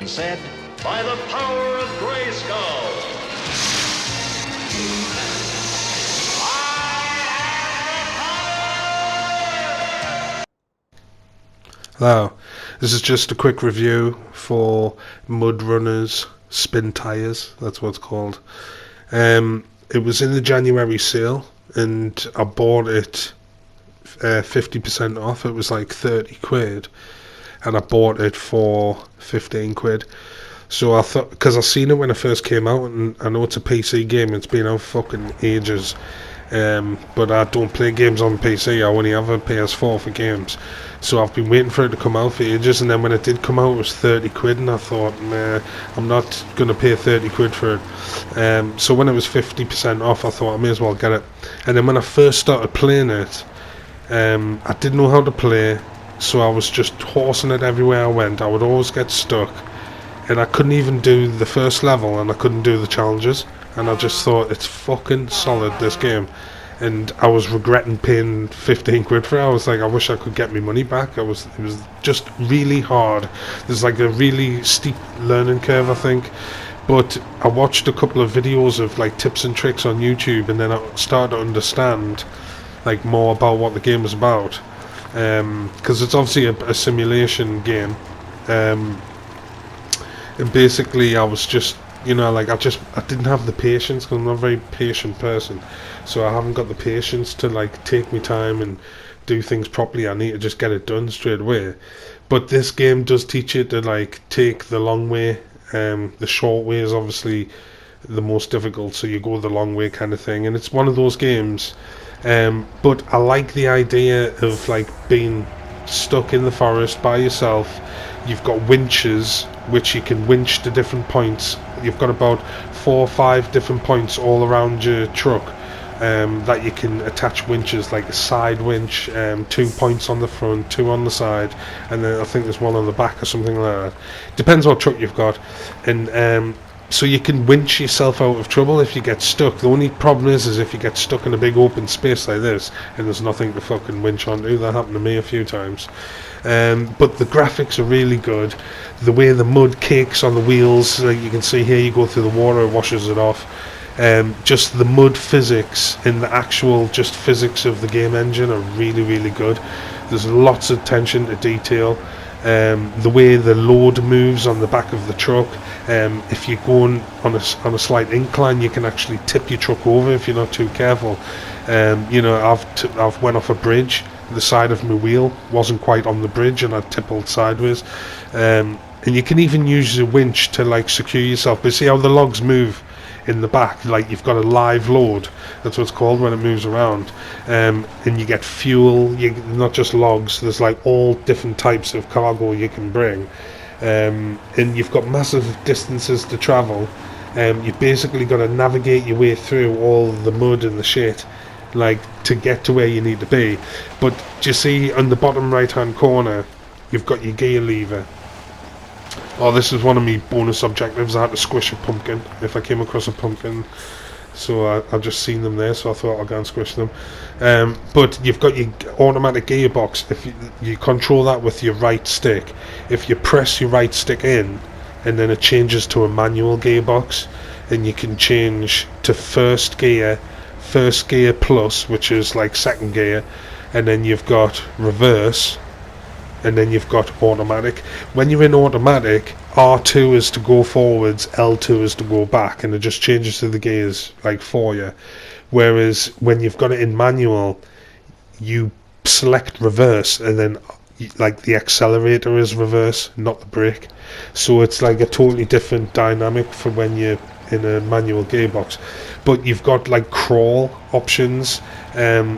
Said, by the power of Grayskull. Hello, this is just a quick review for Mudrunners spin tyres, that's what it's called. It was in the January sale and I bought it 50% off. It was like 30 quid and I bought it for 15 quid. So I thought, because I seen it when it first came out, and I know it's a PC game, it's been out fucking ages. But I don't play games on PC, I only have a PS4 for games. So I've been waiting for it to come out for ages, and then when it did come out it was 30 quid, and I thought, nah, I'm not going to pay 30 quid for it. So when it was 50% off, I thought I may as well get it. And then when I first started playing it, I didn't know how to play, so I was just horsing it everywhere I went. I would always get stuck, and I couldn't even do the first level, and I couldn't do the challenges, and I just thought, it's fucking solid, this game. And I was regretting paying 15 quid for it. I was like, I wish I could get my money back. It was just really hard. There's like a really steep learning curve, I think. But I watched a couple of videos of like tips and tricks on YouTube, and then I started to understand like more about what the game was about. Because it's obviously a simulation game. And basically I was just, like I didn't have the patience, because I'm not a very patient person, so I haven't got the patience to like take my time and do things properly. I need to just get it done straight away. But this game does teach you to like take the long way. The short way is obviously the most difficult, so you go the long way kind of thing, and it's one of those games. But I like the idea of like being stuck in the forest by yourself. You've got winches which you can winch to different points. You've got about 4 or 5 different points all around your truck that you can attach winches, like a side winch, 2 points on the front, 2 on the side, and then I think there's 1 on the back or something like that. Depends what truck you've got. And so you can winch yourself out of trouble if you get stuck. The only problem is if you get stuck in a big open space like this and there's nothing to fucking winch onto. That happened to me a few times. But the graphics are really good. The way the mud cakes on the wheels, like you can see here, you go through the water, it washes it off. Just the mud physics and the actual just physics of the game engine are really, really good. There's lots of attention to detail. The way the load moves on the back of the truck. If you're going on a slight incline, you can actually tip your truck over if you're not too careful. I've went off a bridge. The side of my wheel wasn't quite on the bridge, and I tippled sideways. And you can even use a winch to like secure yourself. But see how the logs move in the back, like you've got a live load, that's what it's called when it moves around. And you get fuel, not just logs, there's like all different types of cargo you can bring. And you've got massive distances to travel. You've basically got to navigate your way through all the mud and the shit, like to get to where you need to be. But do you see on the bottom right hand corner, you've got your gear lever. Oh, this is one of my bonus objectives. I had to squish a pumpkin if I came across a pumpkin, so I just seen them there, so I thought I'll go and squish them. But you've got your automatic gearbox. If you control that with your right stick, if you press your right stick in, and then it changes to a manual gearbox, and you can change to first gear plus, which is like second gear, and then you've got reverse, and then you've got automatic. When you're in automatic, R2 is to go forwards, L2 is to go back, and it just changes to the gears like for you. Whereas when you've got it in manual, you select reverse, and then like the accelerator is reverse, not the brake. So it's like a totally different dynamic for when you're in a manual gearbox. But you've got like crawl options,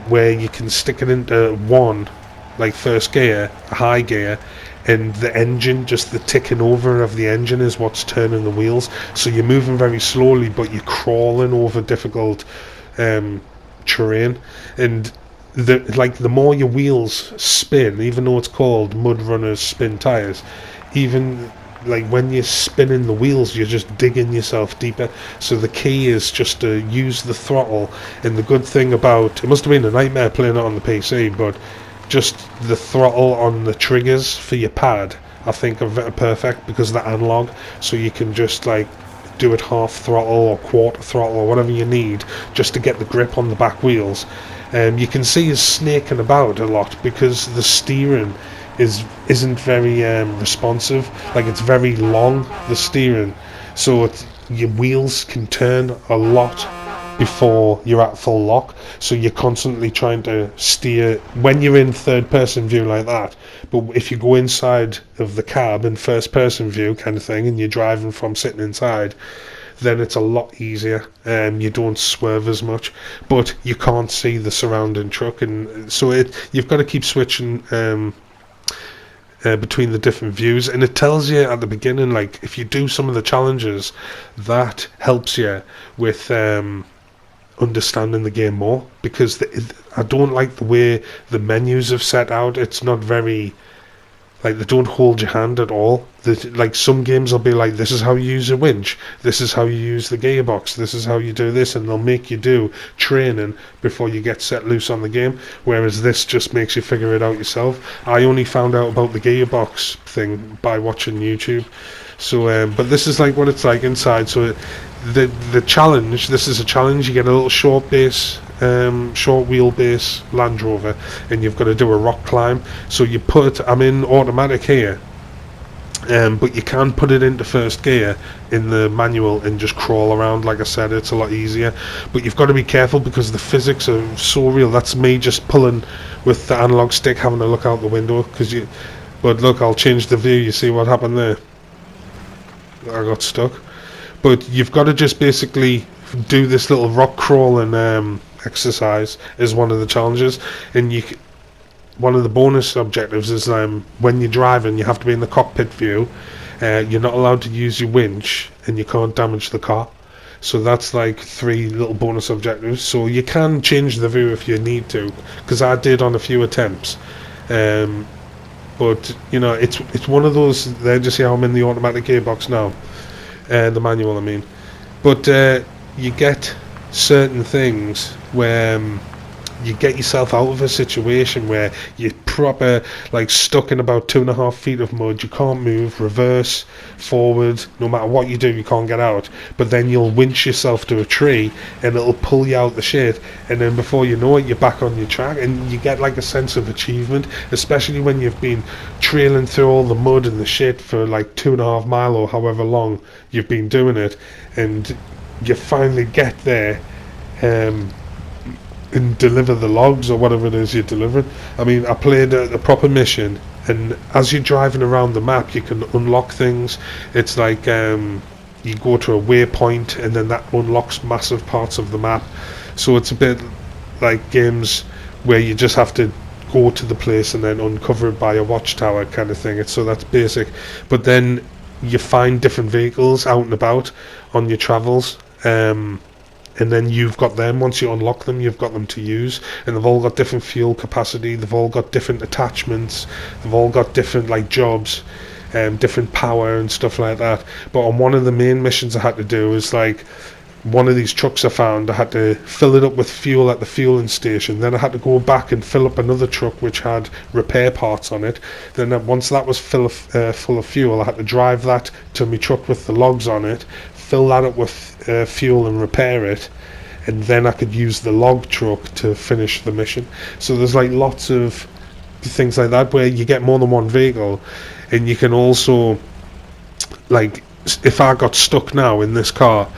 where you can stick it into 1, like first gear, high gear, and the engine, just the ticking over of the engine is what's turning the wheels. So you're moving very slowly, but you're crawling over difficult terrain. And the more your wheels spin, even though it's called Mudrunners spin tires, even like when you're spinning the wheels, you're just digging yourself deeper. So the key is just to use the throttle. And the good thing about it, must have been a nightmare playing it on the PC, but just the throttle on the triggers for your pad I think are perfect because they're analog, so you can just like do it half throttle or quarter throttle or whatever you need just to get the grip on the back wheels. You can see us snaking about a lot because the steering isn't very responsive. Like, it's very long, the steering, so your wheels can turn a lot before you're at full lock, so you're constantly trying to steer when you're in third person view like that. But if you go inside of the cab in first person view kind of thing, and you're driving from sitting inside, then it's a lot easier. You don't swerve as much, but you can't see the surrounding truck, and so you've got to keep switching between the different views. And it tells you at the beginning, like, if you do some of the challenges, that helps you with understanding the game more, because I don't like the way the menus have set out. It's not very, like, they don't hold your hand at all. Like, some games will be like, this is how you use a winch, this is how you use the gearbox, this is how you do this, and they'll make you do training before you get set loose on the game, whereas this just makes you figure it out yourself. I only found out about the gearbox thing by watching YouTube. So but this is like what it's like inside. So the challenge, this is a challenge. You get a little short wheelbase Land Rover, and you've got to do a rock climb. So I'm in automatic here, but you can put it into first gear in the manual and just crawl around. Like I said, it's a lot easier, but you've got to be careful because the physics are so real. That's me just pulling with the analog stick, having a look out the window, but look, I'll change the view. You see what happened there? I got stuck. But you've got to just basically do this little rock crawling exercise is one of the challenges, and one of the bonus objectives is when you're driving, you have to be in the cockpit view. You're not allowed to use your winch, and you can't damage the car. So that's like 3 little bonus objectives. So you can change the view if you need to, because I did on a few attempts. But you know, it's one of those. There, just see how I'm in the automatic gearbox now, the manual, I mean. But you get certain things where you get yourself out of a situation where you're proper like stuck in about 2.5 feet of mud. You can't move, reverse, forward. No matter what you do, you can't get out. But then you'll winch yourself to a tree, and it'll pull you out the shit. And then before you know it, you're back on your track, and you get like a sense of achievement, especially when you've been trailing through all the mud and the shit for like 2.5 miles or however long you've been doing it, and you finally get there. And deliver the logs or whatever it is you're delivering. I mean, I played a proper mission, and as you're driving around the map, you can unlock things. It's like you go to a waypoint, and then that unlocks massive parts of the map. So it's a bit like games where you just have to go to the place and then uncover it by a watchtower kind of thing. So that's basic. But then you find different vehicles out and about on your travels. And then you've got them. Once you unlock them, you've got them to use, and they've all got different fuel capacity, they've all got different attachments, they've all got different like jobs, different power and stuff like that. But on one of the main missions I had to do is like one of these trucks I found, I had to fill it up with fuel at the fueling station. Then I had to go back and fill up another truck which had repair parts on it. Then once that was full of fuel, I had to drive that to my truck with the logs on it, fill that up with fuel and repair it, and then I could use the log truck to finish the mission. So there's like lots of things like that where you get more than one vehicle, and you can also, like, if I got stuck now in this car,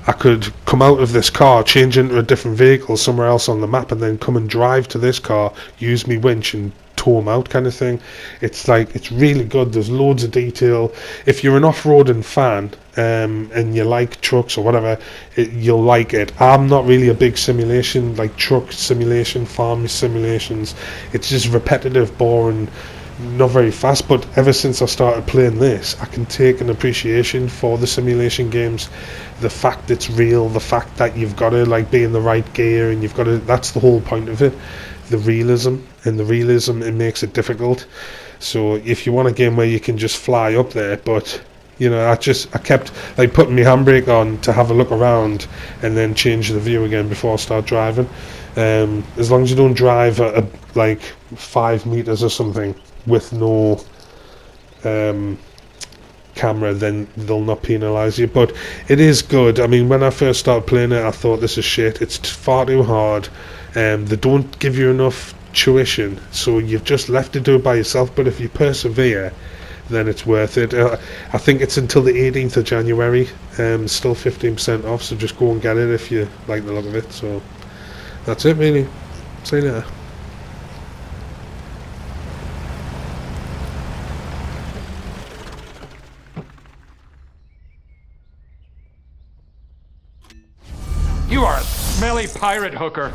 I could come out of this car, change into a different vehicle somewhere else on the map, and then come and drive to this car, use me winch and tow them out kind of thing. It's like, it's really good. There's loads of detail. If you're an off-roading fan and you like trucks or whatever, you'll like it. I'm not really a big simulation, like truck simulation, farm simulations. It's just repetitive, boring, not very fast. But ever since I started playing this, I can take an appreciation for the simulation games. The fact it's real, the fact that you've got to like be in the right gear, and you've got to, that's the whole point of it. The realism, it makes it difficult. So if you want a game where you can just fly up there, but you know, I kept like putting my handbrake on to have a look around and then change the view again before I start driving. As long as you don't drive at like 5 meters or something with no camera, then they'll not penalise you. But it is good. I mean, when I first started playing it, I thought this is shit. It's far too hard. They don't give you enough tuition, so you've just left to do it by yourself. But if you persevere, then it's worth it. I think it's until the 18th of January. Still 15% off, so just go and get it if you like the look of it. So that's it, really. See you later. You are a smelly pirate hooker.